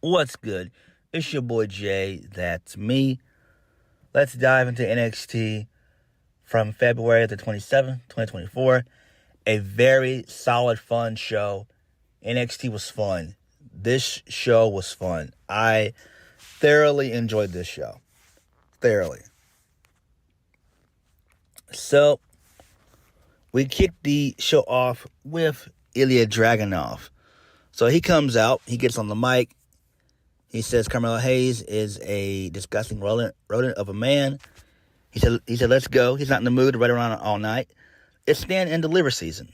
What's good? It's your boy Jay. That's me. Let's dive into NXT from February the 27th, 2024. A very solid, fun show. NXT was fun. This show was fun. I thoroughly enjoyed this show. Thoroughly. So, we kicked the show off with Ilya Dragunov. So he comes out, he gets on the mic, he says Carmelo Hayes is a disgusting rodent of a man. He said, let's go. He's not in the mood to run around all night. It's stand and deliver season.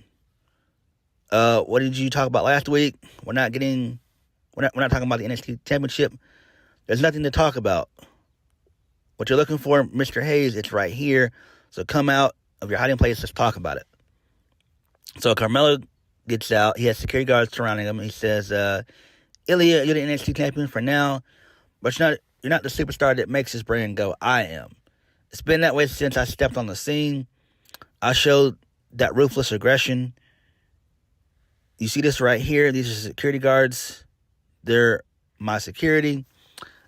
What did you talk about last week? We're not talking about the NXT Championship. There's nothing to talk about. What you're looking for, Mr. Hayes, it's right here. So come out of your hiding place, let's talk about it. So Carmelo gets out. He has security guards surrounding him. He says, Ilya, you're the NXT champion for now, but you're not the superstar that makes this brand go, I am. It's been that way since I stepped on the scene. I showed that ruthless aggression. You see this right here? These are security guards. They're my security,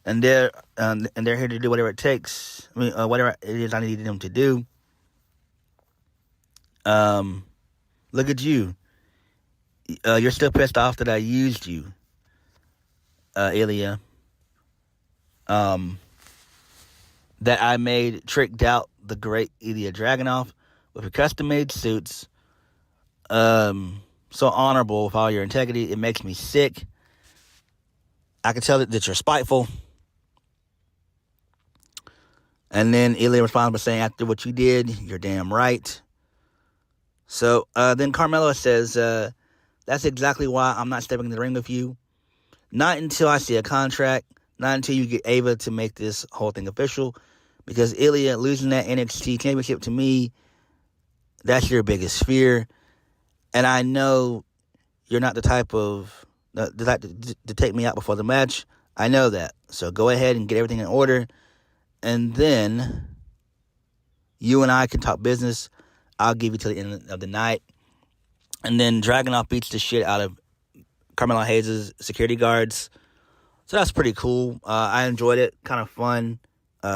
and they're here to do whatever it takes. Whatever it is I need them to do. Look at you. You're still pissed off that I used you, Ilya. That I tricked out the great Ilya Dragunov with your custom-made suits. So honorable with all your integrity. It makes me sick. I can tell that you're spiteful. And then Ilya responds by saying, after what you did, you're damn right. So then Carmelo says, that's exactly why I'm not stepping in the ring with you. Not until I see a contract. Not until you get Ava to make this whole thing official. Because Ilya, losing that NXT championship to me, that's your biggest fear. And I know you're not the type to take me out before the match. I know that. So go ahead and get everything in order. And then you and I can talk business. I'll give you till the end of the night. And then Dragunov beats the shit out of Carmelo Hayes' security guards. So that's pretty cool. I enjoyed it. Kind of fun.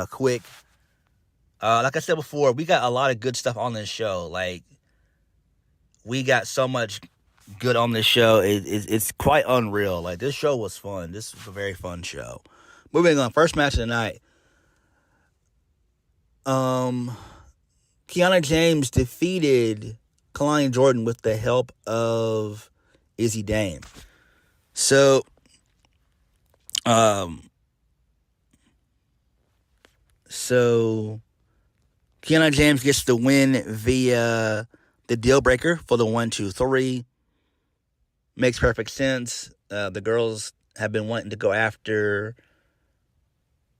Quick. Like I said before, we got a lot of good stuff on this show. Like, we got so much good on this show. It's quite unreal. Like, this show was fun. This was a very fun show. Moving on. First match of the night. Kiana James defeated Kalani Jordan with the help of Izzy Dame. So, Kiana James gets the win via the deal breaker for the 1-2-3. Makes perfect sense. The girls have been wanting to go after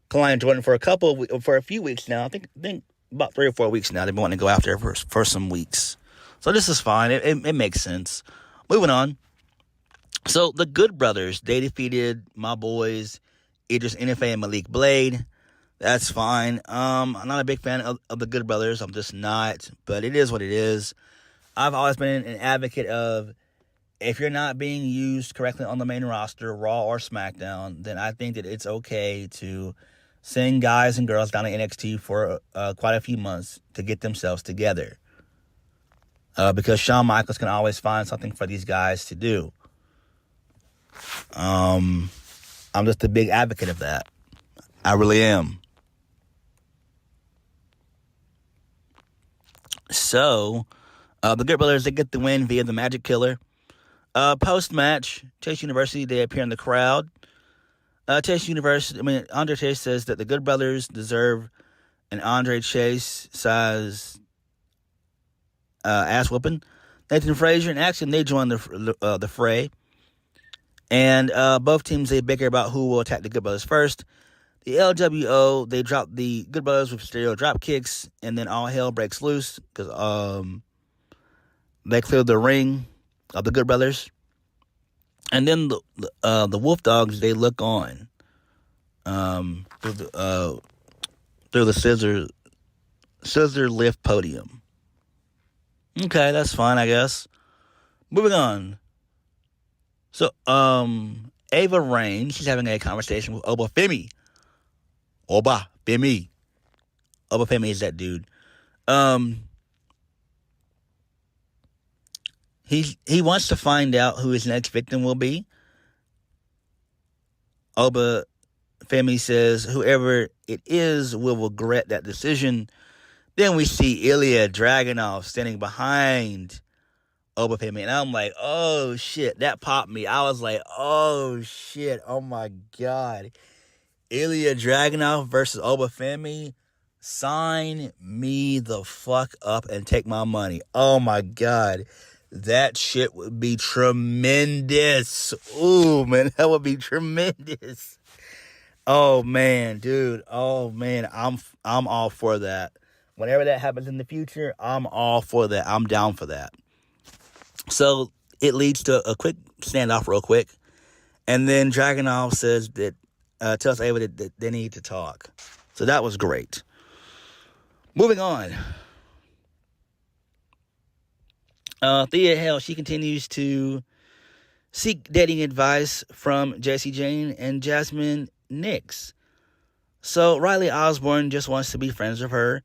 Kalani Jordan for a few weeks now. I think about 3 or 4 weeks now. They've been wanting to go after her for some weeks. So this is fine. It makes sense. Moving on. So the Good Brothers, they defeated my boys, Idris NFA and Malik Blade. That's fine. I'm not a big fan of the Good Brothers. I'm just not. But it is what it is. I've always been an advocate of, if you're not being used correctly on the main roster, Raw or SmackDown, then I think that it's okay to send guys and girls down to NXT for quite a few months to get themselves together. Because Shawn Michaels can always find something for these guys to do. I'm just a big advocate of that. I really am. So, the Good Brothers, they get the win via the Magic Killer. Post-match, Chase University, they appear in the crowd. Andre Chase says that the Good Brothers deserve an Andre Chase size ass whooping. Nathan Frazier and Action, they join the fray. And both teams, they bicker about who will attack the Good Brothers first. The LWO, they drop the Good Brothers with stereo drop kicks, and then all hell breaks loose because they cleared the ring of the Good Brothers. And then the Wolf Dogs, they look on through the scissor lift podium. Okay, that's fine, I guess. Moving on. So, Ava Raine, she's having a conversation with Oba Femi. Oba Femi is that dude. He wants to find out who his next victim will be. Oba Femi says whoever it is will regret that decision. Then we see Ilya Dragunov standing behind Oba Femi, and I'm like, oh shit, that popped me. I was like, oh shit, oh my god. Ilya Dragunov versus Oba Femi. Sign me the fuck up and take my money. Oh my god. That shit would be tremendous. Ooh, man, that would be tremendous. Oh man, dude. Oh man, I'm all for that. Whenever that happens in the future, I'm all for that. I'm down for that. So it leads to a quick standoff real quick. And then Dragunov says that, tells Ava that they need to talk. So that was great. Moving on. Thea Hale, she continues to seek dating advice from Jacy Jayne and Jasmine Nix. So Riley Osborne just wants to be friends with her.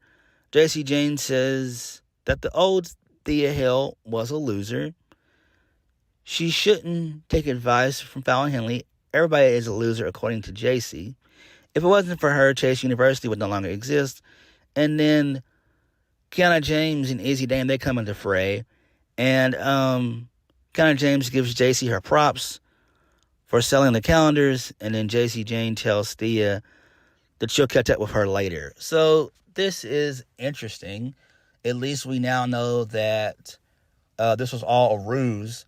Jacy Jayne says that the old Thea Hale was a loser. She shouldn't take advice from Fallon Henley. Everybody is a loser according to Jacy. If it wasn't for her, Chase University would no longer exist. And then Kiana James and Izzy Dame, they come into fray. And Kiana James gives Jacy her props for selling the calendars. And then Jacy Jayne tells Thea that she'll catch up with her later. So this is interesting. At least we now know that this was all a ruse.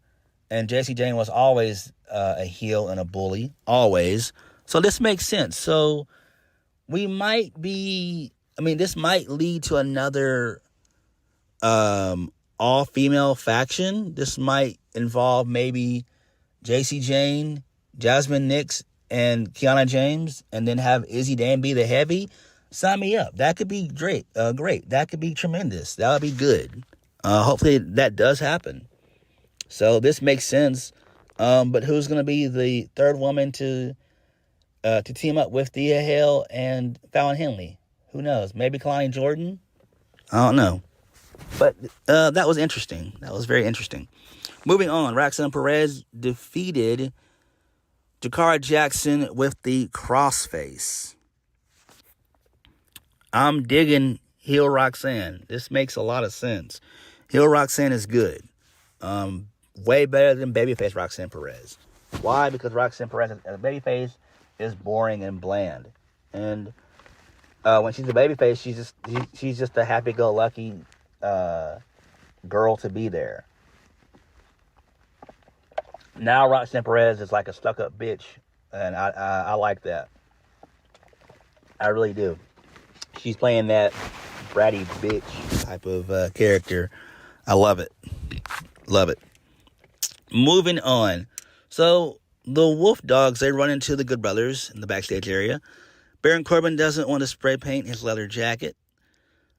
And Jacy Jayne was always a heel and a bully. Always. So this makes sense. So we might be... this might lead to another all-female faction. This might involve maybe Jacy Jayne, Jasmine Nix, and Kiana James, and then have Izzy Dame be the heavy. Sign me up. That could be great. That could be tremendous. That would be good. Hopefully that does happen. So this makes sense. But who's going to be the third woman to team up with Thea Hale and Fallon Henley? Who knows? Maybe Kalani Jordan? I don't know. But that was interesting. That was very interesting. Moving on, Roxanne Perez defeated Jakara Jackson with the crossface. I'm digging heel Roxanne. This makes a lot of sense. Heel Roxanne is good. Way better than babyface Roxanne Perez. Why? Because Roxanne Perez as a babyface is boring and bland. And when she's a babyface, she's just a happy-go-lucky girl to be there. Now Roxanne Perez is like a stuck-up bitch, and I like that. I really do. She's playing that bratty bitch type of character. I love it. Love it. Moving on. So the Wolf Dogs, they run into the Good Brothers in the backstage area. Baron Corbin doesn't want to spray paint his leather jacket.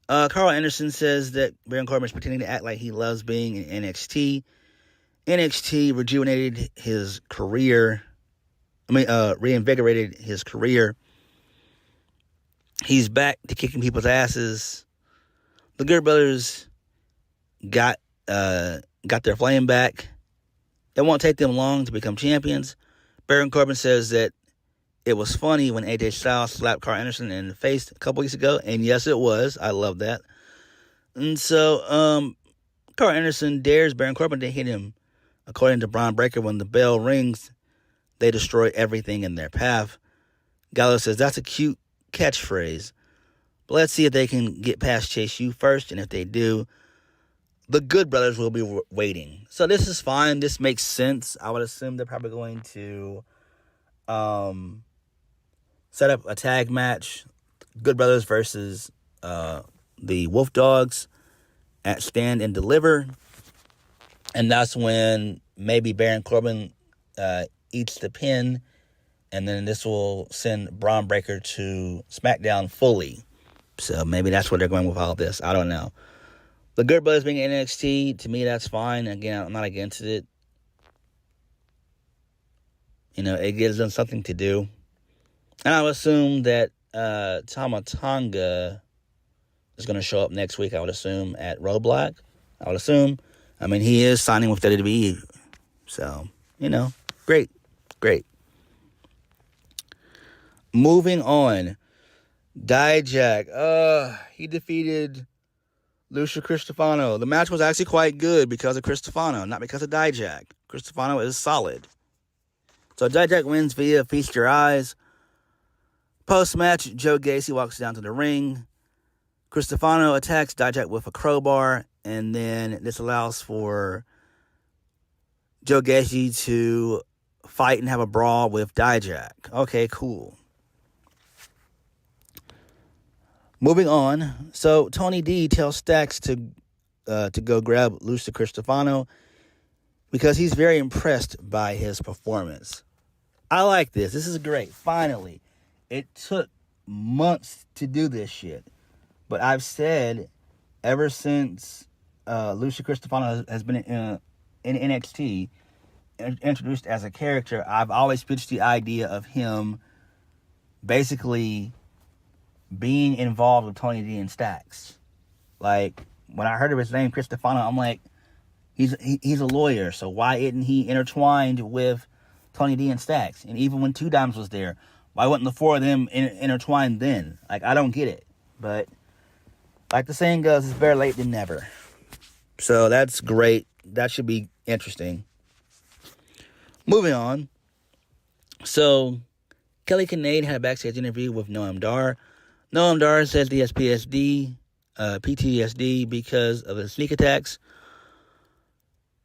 Carl Anderson says that Baron Corbin is pretending to act like he loves being in NXT. NXT rejuvenated his career. Reinvigorated his career. He's back to kicking people's asses. The Good Brothers got their flame back. It won't take them long to become champions. Baron Corbin says that it was funny when AJ Styles slapped Carl Anderson in the face a couple weeks ago. And yes, it was. I love that. And so, Carl Anderson dares Baron Corbin to hit him. According to Braun Breaker, when the bell rings, they destroy everything in their path. Gallo says that's a cute catchphrase. But let's see if they can get past Chase U first. And if they do, the Good Brothers will be waiting. So this is fine. This makes sense. I would assume they're probably going to set up a tag match. Good Brothers versus the Wolf Dogs at Stand and Deliver. And that's when maybe Baron Corbin eats the pin. And then this will send Braun Breaker to SmackDown fully. So maybe that's where they're going with all this. I don't know. The Good Brothers being in NXT, to me, that's fine. Again, I'm not against it. It gives them something to do. And I would assume that Tama Tonga is going to show up next week, I would assume, at Roadblock. I would assume. He is signing with WWE. So, great. Moving on. Dijak. He defeated Luca Crusifino. The match was actually quite good because of Crusifino, not because of Dijak. Crusifino is solid. So Dijak wins via Feast Your Eyes. Post-match, Joe Gacy walks down to the ring. Crusifino attacks Dijak with a crowbar, and then this allows for Joe Gacy to fight and have a brawl with Dijak. Okay, cool. Moving on. So Tony D tells Stacks to go grab Luca Crusifino because he's very impressed by his performance. I like this. This is great. Finally. It took months to do this shit. But I've said ever since Luca Crusifino has been in NXT, introduced as a character, I've always pitched the idea of him basically being involved with Tony D and Stacks. Like, when I heard of his name, Crusifino, I'm like, he's a lawyer, so why isn't he intertwined with Tony D and Stacks? And even when Two Dimes was there, why wasn't the four of them intertwined then? Like, I don't get it. But, like the saying goes, it's better late than never. So, that's great. That should be interesting. Moving on. So, Kelly Kinnaid had a backstage interview with Noam Dar. Noam Dar says he has PTSD because of the sneak attacks.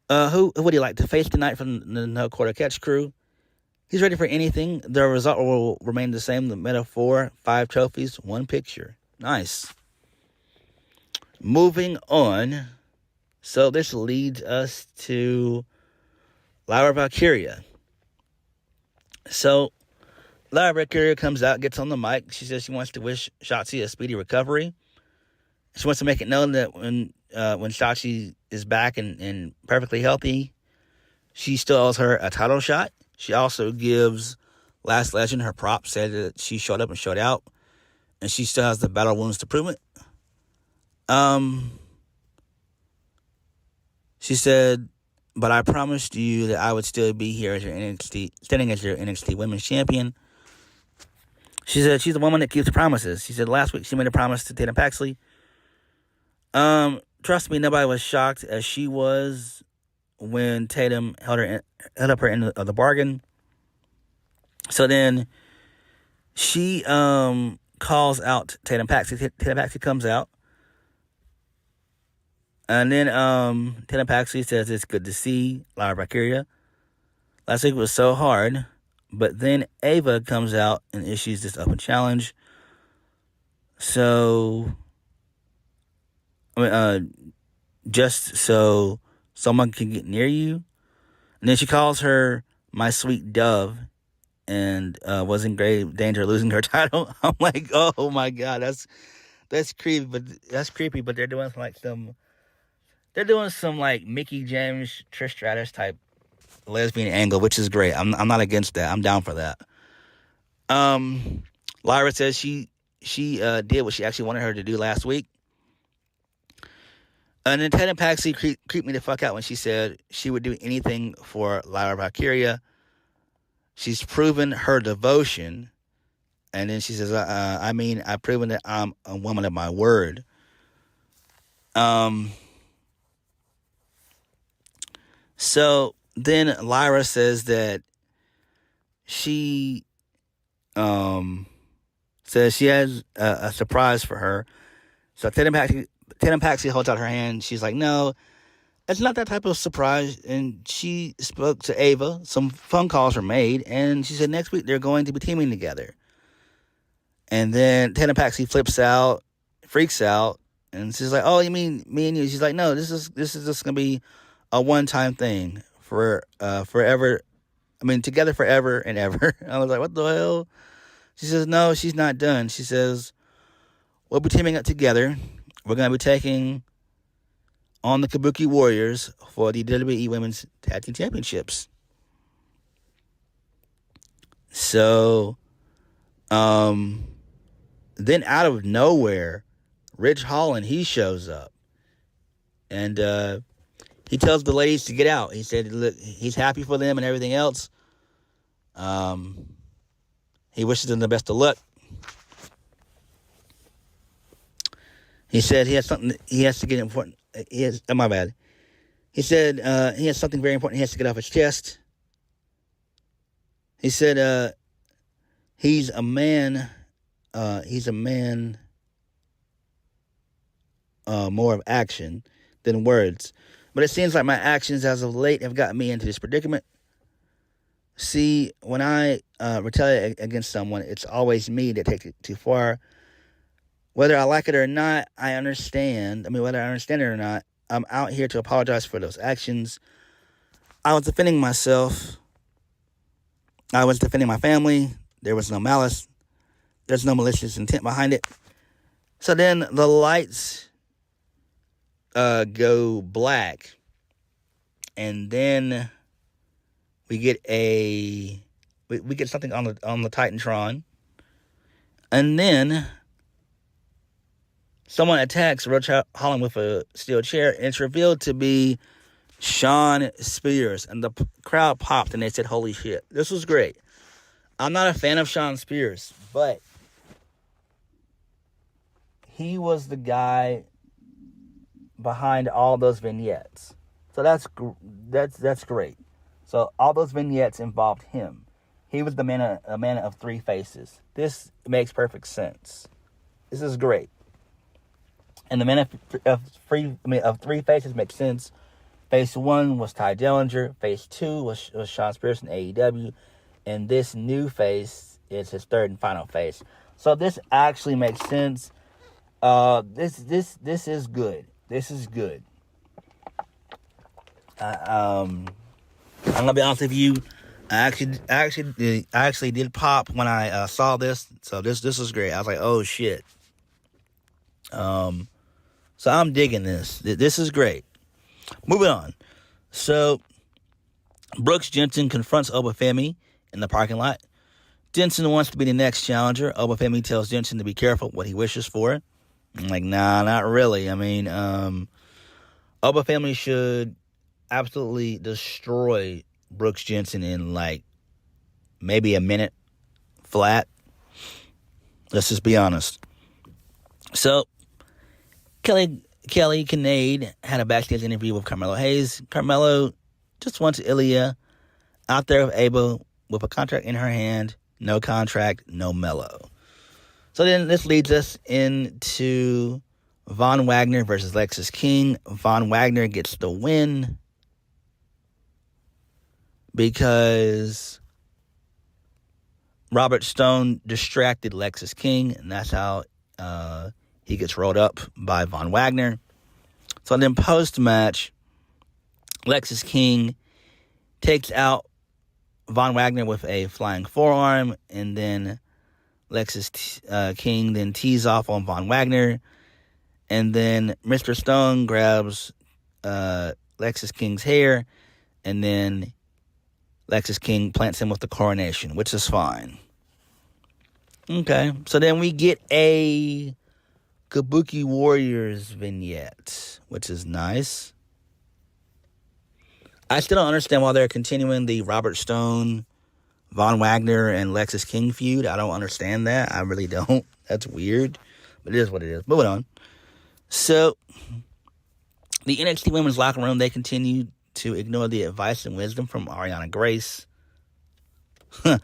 Who would he like to face tonight from the No Quarter Catch crew? He's ready for anything. The result will remain the same. The metaphor, 5 trophies, 1 picture. Nice. Moving on. So this leads us to Lyra Valkyria. So Lyra Valkyria comes out, gets on the mic. She says she wants to wish Shotzi a speedy recovery. She wants to make it known that when Shotzi is back and perfectly healthy, she still owes her a title shot. She also gives Last Legend her props, said that she showed up and showed out, and she still has the battle wounds to prove it. She said, but I promised you that I would still be here as your standing as your NXT Women's Champion. She said she's the woman that keeps promises. She said last week she made a promise to Tatum Paxley. Trust me, nobody was shocked as she was when Tatum held up her end of the bargain. So then she calls out Tatum Paxley. Tatum Paxley comes out. And then Tatum Paxley says it's good to see Lyra Valkyria. Last week was so hard. But then Ava comes out and issues this open challenge. So, just so someone can get near you. And then she calls her my sweet dove and was in grave danger of losing her title. I'm like, oh my God, that's creepy, but they're doing some like Mickey James, Trish Stratus type lesbian angle, which is great. I'm not against that. I'm down for that. Lyra says she did what she actually wanted her to do last week. And then Tatum Paxley creeped me the fuck out when she said she would do anything for Lyra Valkyria. She's proven her devotion. And then she says, I've proven that I'm a woman of my word. So then Lyra says that she says she has a surprise for her. So Tatum Paxley holds out her hand. She's like, no, it's not that type of surprise. And she spoke to Ava. Some phone calls were made. And she said next week they're going to be teaming together. And then Tatum Paxley freaks out. And she's like, oh, you mean me and you? She's like, no, this is just going to be a one-time thing for forever. Together forever and ever. I was like, what the hell? She says, no, she's not done. She says, we'll be teaming up together. We're going to be taking on the Kabuki Warriors for the WWE Women's Tag Team Championships. So, then out of nowhere, Ridge Holland, he shows up. And he tells the ladies to get out. He said, look, he's happy for them and everything else. He wishes them the best of luck. He said he has something he has to get important. My bad. He said he has something very important he has to get off his chest. He said he's a man more of action than words. But it seems like my actions as of late have gotten me into this predicament. See, when I retaliate against someone, it's always me that takes it too far. Whether I like it or not, I understand. Whether I understand it or not, I'm out here to apologize for those actions. I was defending myself. I was defending my family. There was no malice. There's no malicious intent behind it. So then the lights go black. And then we get we get something on the Titantron. And then someone attacks Ridge Holland with a steel chair, and it's revealed to be Shawn Spears. And the crowd popped, and they said, holy shit. This was great. I'm not a fan of Shawn Spears, but he was the guy behind all those vignettes. So that's great. So all those vignettes involved him. He was a man of three faces. This makes perfect sense. This is great. And the man of three faces makes sense. Face 1 was Ty Dillinger. Face 2 was Shawn Spears in AEW. And this new face is his third and final face. So this actually makes sense. This is good. This is good. I'm gonna be honest with you. I actually did pop when I saw this. So this was great. I was like, oh shit. So I'm digging this. This is great. Moving on. So Brooks Jensen confronts Obafemi in the parking lot. Jensen wants to be the next challenger. Obafemi tells Jensen to be careful what he wishes for. I'm like, nah, not really. Obafemi should absolutely destroy Brooks Jensen in like maybe a minute flat. Let's just be honest. So Kelly Kincaid had a backstage interview with Carmelo Hayes. Carmelo just wants Ilya out there with Ava with a contract in her hand. No contract, no Mello. So then this leads us into Von Wagner versus Lexis King. Von Wagner gets the win because Robert Stone distracted Lexis King, and that's how he gets rolled up by Von Wagner. So then post-match, Lexis King takes out Von Wagner with a flying forearm, and then Lexis King then tees off on Von Wagner, and then Mr. Stone grabs Lexis King's hair, and then Lexis King plants him with the coronation, which is fine. Okay, so then we get a Kabuki Warriors vignette, which is nice. I still don't understand why they're continuing the Robert Stone, Von Wagner, and Lexis King feud. I don't understand that. I really don't. That's weird. But it is what it is. Moving on. So, the NXT Women's Locker Room, they continue to ignore the advice and wisdom from Ariana Grace. I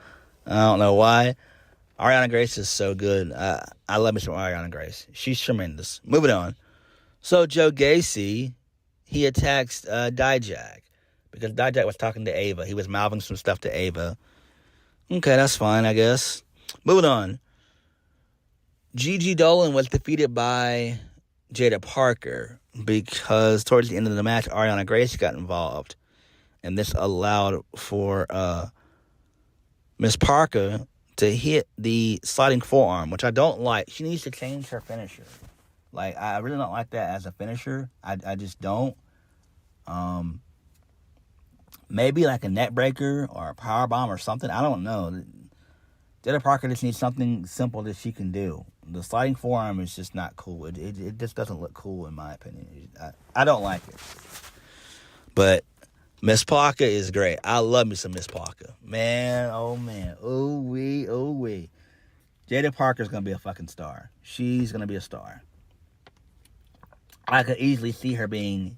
don't know why. Ariana Grace is so good. I love me some Ariana Grace. She's tremendous. Moving on. So, Joe Gacy, he attacks Dijak. Because Dijak was talking to Ava. He was mouthing some stuff to Ava. Okay, that's fine, I guess. Moving on. Gigi Dolin was defeated by Jaida Parker because towards the end of the match, Ariana Grace got involved. And this allowed for Miss Parker to hit the sliding forearm, which I don't like. She needs to change her finisher. Like, I really don't like that as a finisher. I just don't. Maybe like a net breaker or a power bomb or something. I don't know. Jaida Parker just needs something simple that she can do. The sliding forearm is just not cool. It just doesn't look cool, in my opinion. I don't like it. But Miss Parker is great. I love me some Miss Parker. Man, oh man. Oh wee. Jaida Parker's going to be a fucking star. She's going to be a star. I could easily see her being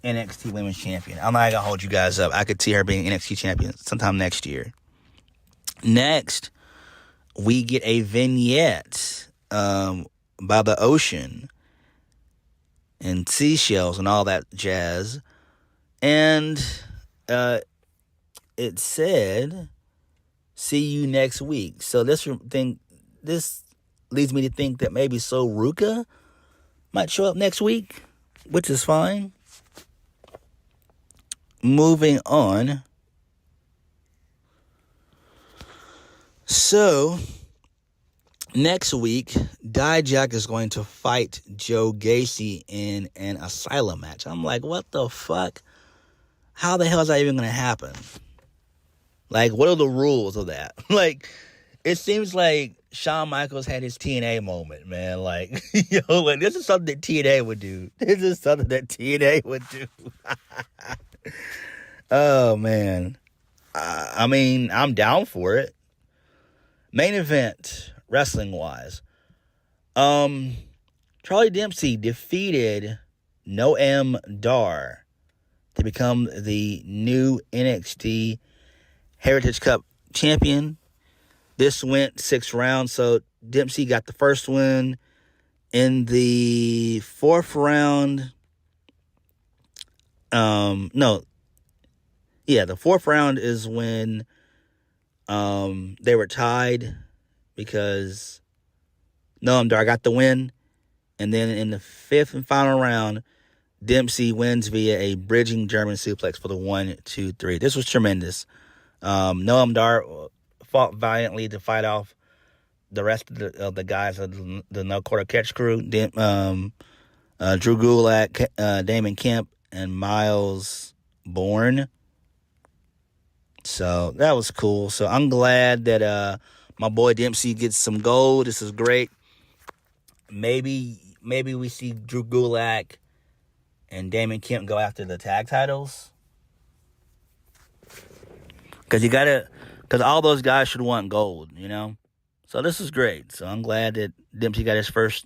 NXT Women's Champion. I'm not going to hold you guys up. I could see her being NXT Champion sometime next year. Next, we get a vignette by the ocean and seashells and all that jazz. And it said, see you next week. So this leads me to think that maybe Ruka might show up next week, which is fine. Moving on. So, next week, Dijak is going to fight Joe Gacy in an asylum match. I'm like, what the fuck? How the hell is that even going to happen? Like, what are the rules of that? Like, it seems like Shawn Michaels had his TNA moment, man. Like, like, this is something that TNA would do. This is something that TNA would do. Oh, man. I mean, I'm down for it. Main event, wrestling-wise. Charlie Dempsey defeated Noam Dar to become the new NXT Heritage Cup champion. This went 6 rounds, so Dempsey got the first win. In the 4th round, the 4th round is when they were tied because Noam Dar got the win. And then in the 5th and final round, Dempsey wins via a bridging German suplex for the 1, 2, 3. This was tremendous. Noam Dar fought valiantly to fight off the rest of the guys of the No Quarter Catch crew. Drew Gulak, Damon Kemp, and Miles Bourne. So that was cool. So I'm glad that my boy Dempsey gets some gold. This is great. Maybe we see Drew Gulak and Damon Kemp go after the tag titles. Because all those guys should want gold, you know? So this is great. So I'm glad that Dempsey got his first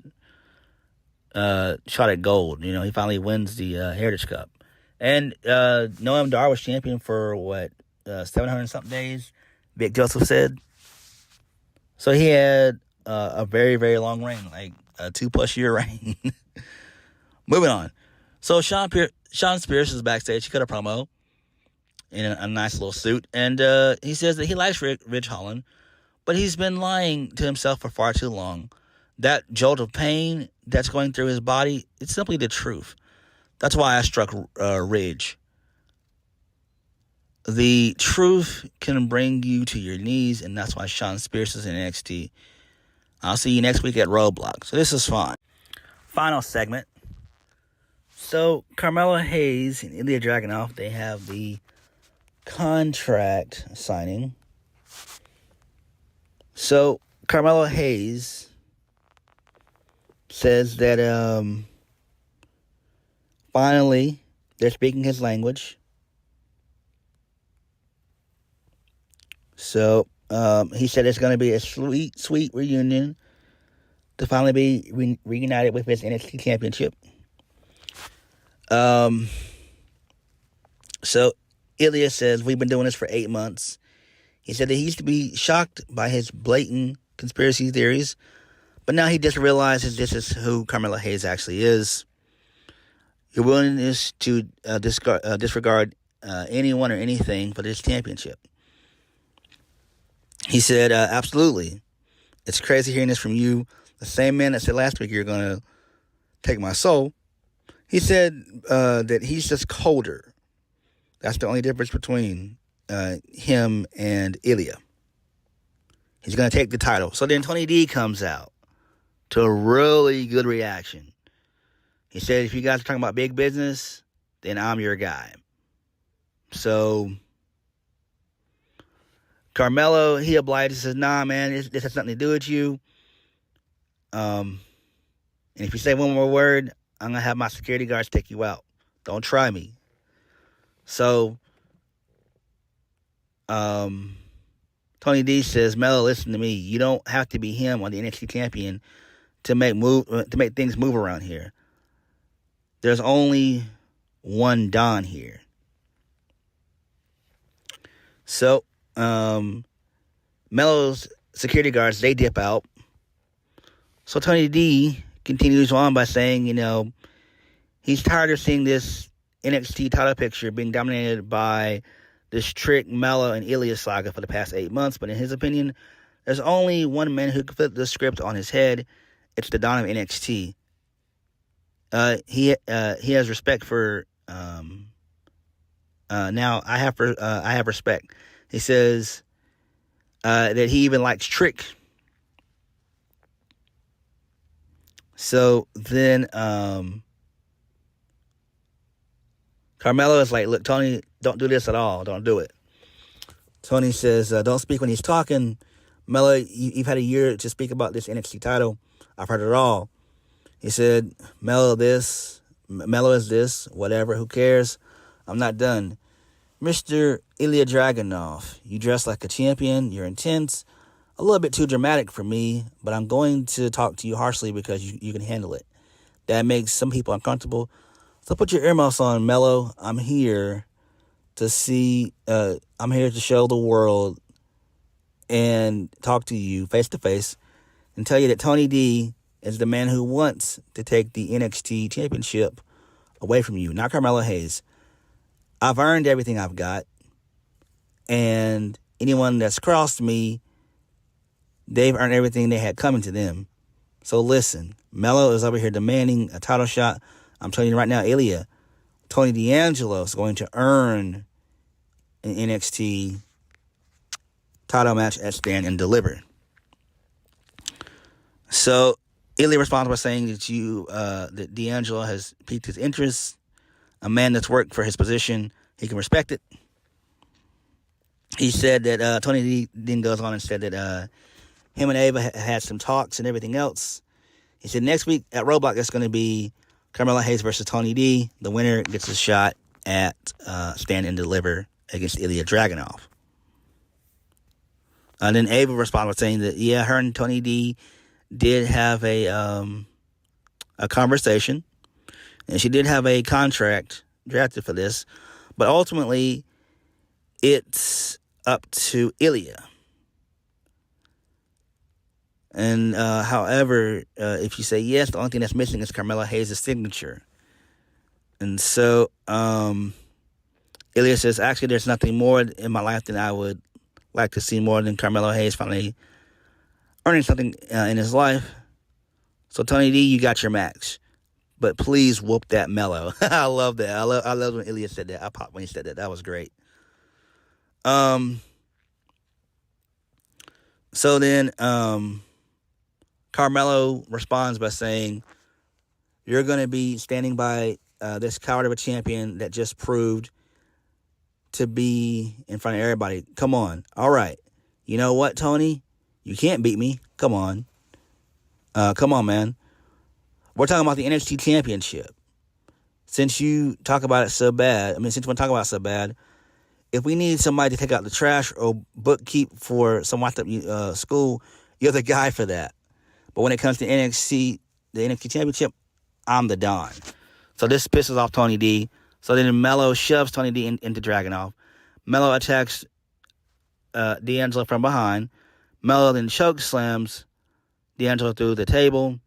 shot at gold. You know, he finally wins the Heritage Cup. And Noam Dar was champion for, 700-something days, Vic Joseph said. So he had a very, very long reign, like a 2+ year reign. Moving on. So Shawn Spears is backstage. He cut a promo in a nice little suit. And he says that he likes Ridge Holland, but he's been lying to himself for far too long. That jolt of pain that's going through his body, it's simply the truth. That's why I struck Ridge. The truth can bring you to your knees, and that's why Shawn Spears is in NXT. I'll see you next week at Roadblock. So this is fine. Final segment. So Carmelo Hayes and Ilya Dragunov, they have the contract signing. So Carmelo Hayes says that finally they're speaking his language. So he said it's going to be a sweet, sweet reunion to finally be reunited with his NXT championship. So Ilya says, we've been doing this for 8 months. He said that he used to be shocked by his blatant conspiracy theories, but now he just realizes this is who Carmelo Hayes actually is. Your willingness to disregard anyone or anything for this championship. He said, absolutely. It's crazy hearing this from you, the same man that said last week you're going to take my soul. He said that he's just colder. That's the only difference between him and Ilya. He's going to take the title. So then Tony D comes out to a really good reaction. He said, if you guys are talking about big business, then I'm your guy. So Carmelo, he obliges, says, nah, man, this has nothing to do with you. And if you say one more word, I'm going to have my security guards take you out. Don't try me. So, Tony D says, Melo, listen to me. You don't have to be him on the NXT champion to make things move around here. There's only one Don here. So, Melo's security guards, they dip out. So Tony D continues on by saying, he's tired of seeing this NXT title picture being dominated by this Trick, Melo, and Ilya saga for the past 8 months. But in his opinion, there's only one man who can flip the script on his head. It's the Don of NXT. He has respect for. Now I have respect. He says that he even likes Trick. So then Carmelo is like, look, Tony, don't do this at all. Don't do it. Tony says, don't speak when he's talking. Melo, you've had a year to speak about this NXT title. I've heard it all. He said, Melo is this, whatever, who cares? I'm not done. Mr. Ilya Dragunov, you dress like a champion. You're intense. A little bit too dramatic for me, but I'm going to talk to you harshly because you can handle it. That makes some people uncomfortable. So put your earmuffs on, Melo. I'm here to show the world and talk to you face to face and tell you that Tony D is the man who wants to take the NXT championship away from you, not Carmelo Hayes. I've earned everything I've got, and anyone that's crossed me, they've earned everything they had coming to them. So listen, Melo is over here demanding a title shot. I'm telling you right now, Ilya, Tony D'Angelo is going to earn an NXT title match at Stand and Deliver. So Ilya responds by saying that D'Angelo has piqued his interest. A man that's worked for his position, he can respect it. He said that Tony D then goes on and said that him and Ava had some talks and everything else. He said next week at Roadblock it's going to be Carmelo Hayes versus Tony D. The winner gets a shot at Stand and Deliver against Ilya Dragunov. And then Ava responded by saying that, yeah, her and Tony D did have a conversation, and she did have a contract drafted for this, but ultimately it's up to Ilya. And however, if you say yes, the only thing that's missing is Carmelo Hayes' signature. And so Ilya says, actually, there's nothing more in my life than I would like to see more than Carmelo Hayes finally earning something in his life. So Tony D, you got your match, but please whoop that Melo. I love that. I love when Ilya said that. I popped when he said that. That was great. So then Carmelo responds by saying, you're going to be standing by this coward of a champion that just proved to be in front of everybody. Come on. All right. You know what, Tony? You can't beat me. Come on. Come on, man. We're talking about the NXT championship. Since you talk about it so bad, since you want to talk about it so bad, if we need somebody to take out the trash or bookkeep for some washed up school, you're the guy for that. But when it comes to NXT, the NXT championship, I'm the Don. So this pisses off Tony D. So then Melo shoves Tony D into Dragunov. Melo attacks D'Angelo from behind. Melo then choke slams D'Angelo through the table.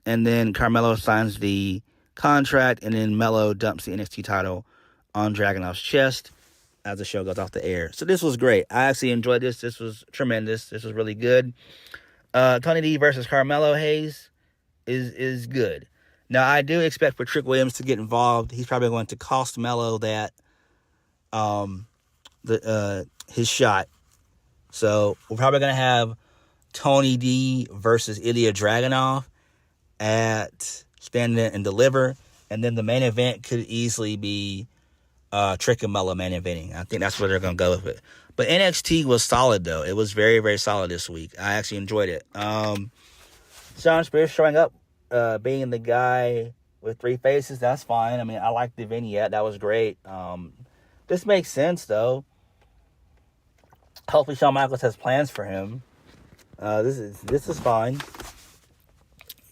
And then Carmelo signs the contract. And then Melo dumps the NXT title on Dragunov's chest as the show goes off the air. So this was great. I actually enjoyed this. This was tremendous. This was really good. Tony D versus Carmelo Hayes is good. Now, I do expect for Trick Williams to get involved. He's probably going to cost Melo that his shot. So we're probably going to have Tony D versus Ilya Dragunov at Stand and Deliver. And then the main event could easily be Trick and Mello main eventing. I think that's where they're going to go with it. But NXT was solid, though. It was very, very solid this week. I actually enjoyed it. Shawn Spears showing up, being the guy with 3 faces, that's fine. I mean, I liked the vignette. That was great. This makes sense, though. Hopefully Shawn Michaels has plans for him. This is fine.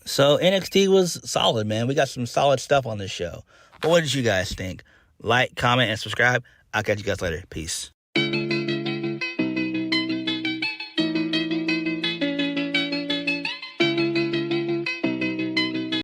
So NXT was solid, man. We got some solid stuff on this show. But what did you guys think? Like, comment, and subscribe. I'll catch you guys later. Peace.